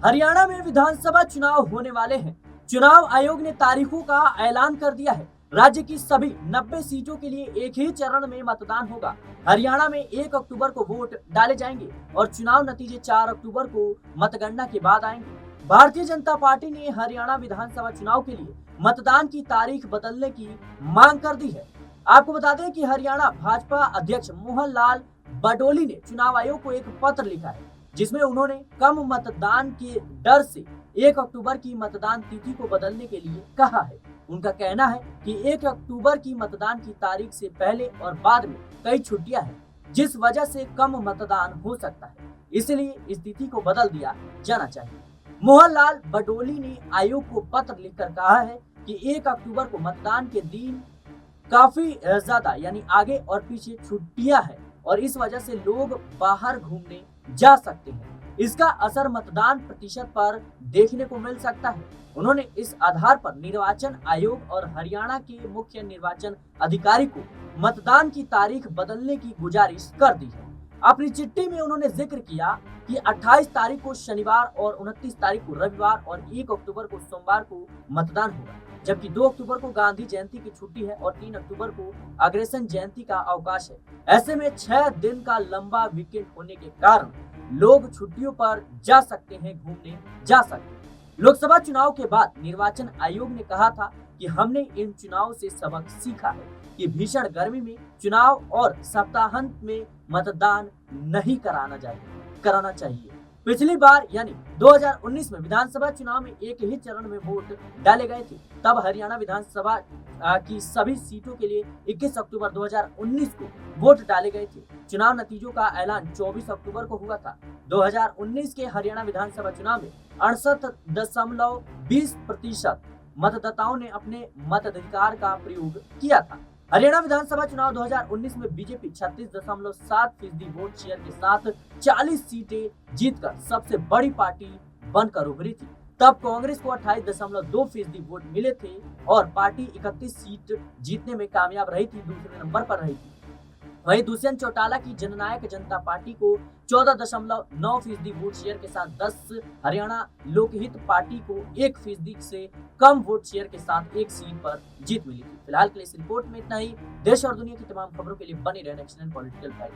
हरियाणा में विधानसभा चुनाव होने वाले हैं। चुनाव आयोग ने तारीखों का ऐलान कर दिया है। राज्य की सभी 90 सीटों के लिए एक ही चरण में मतदान होगा। हरियाणा में 1 अक्टूबर को वोट डाले जाएंगे और चुनाव नतीजे 4 अक्टूबर को मतगणना के बाद आएंगे। भारतीय जनता पार्टी ने हरियाणा विधानसभा चुनाव के लिए मतदान की तारीख बदलने की मांग कर दी है। आपको बता दें कि हरियाणा भाजपा अध्यक्ष मोहन लाल बडोली ने चुनाव आयोग को एक पत्र लिखा है, जिसमें उन्होंने कम मतदान के डर से 1 अक्टूबर की मतदान तिथि को बदलने के लिए कहा है। उनका कहना है कि 1 अक्टूबर की मतदान की तारीख से पहले और बाद में कई छुट्टियां हैं, जिस वजह से कम मतदान हो सकता है, इसलिए इस तिथि को बदल दिया जाना चाहिए। मोहनलाल बडोली ने आयोग को पत्र लिखकर कहा है कि 1 अक्टूबर को मतदान के दिन काफी ज्यादा यानी आगे और पीछे छुट्टियां हैं और इस वजह से लोग बाहर घूमने जा सकते हैं। इसका असर मतदान प्रतिशत पर देखने को मिल सकता है। उन्होंने इस आधार पर निर्वाचन आयोग और हरियाणा के मुख्य निर्वाचन अधिकारी को मतदान की तारीख बदलने की गुजारिश कर दी है। अपनी चिट्ठी में उन्होंने जिक्र किया कि 28 तारीख को शनिवार और 29 तारीख को रविवार और 1 अक्टूबर को सोमवार को मतदान होगा, जबकि 2 अक्टूबर को गांधी जयंती की छुट्टी है और 3 अक्टूबर को अग्रसेन जयंती का अवकाश है। ऐसे में 6 दिन का लंबा वीकेंड होने के कारण लोग छुट्टियों पर जा सकते हैं, घूमने जा सकते हैं। लोकसभा चुनाव के बाद निर्वाचन आयोग ने कहा था कि हमने इन चुनाव से सबक सीखा है कि भीषण गर्मी में चुनाव और सप्ताहांत में मतदान नहीं कराना चाहिए। पिछली बार यानी 2019 में विधानसभा चुनाव में एक ही चरण में वोट डाले गए थे। तब हरियाणा विधानसभा की सभी सीटों के लिए 21 अक्टूबर 2019 को वोट डाले गए थे। चुनाव नतीजों का ऐलान 24 अक्टूबर को हुआ था। 2019 के हरियाणा विधानसभा चुनाव में 68.20% मतदाताओं ने अपने मताधिकार का प्रयोग किया था। हरियाणा विधानसभा चुनाव 2019 में बीजेपी 36.7% वोट शेयर के साथ 40 सीटें जीतकर सबसे बड़ी पार्टी बनकर उभरी थी। तब कांग्रेस को 28.2% वोट मिले थे और पार्टी 31 सीट जीतने में कामयाब रही थी, दूसरे नंबर पर रही थी। वहीं दुष्यंत चौटाला की जननायक जनता पार्टी को 14.9% वोट शेयर के साथ 10, हरियाणा लोकहित पार्टी को 1% से कम वोट शेयर के साथ 1 सीट पर जीत मिली थी। फिलहाल के लिए इस रिपोर्ट में इतना ही। देश और दुनिया की तमाम खबरों के लिए बने रहना नेक्स्ट पॉलिटिकल फाइल।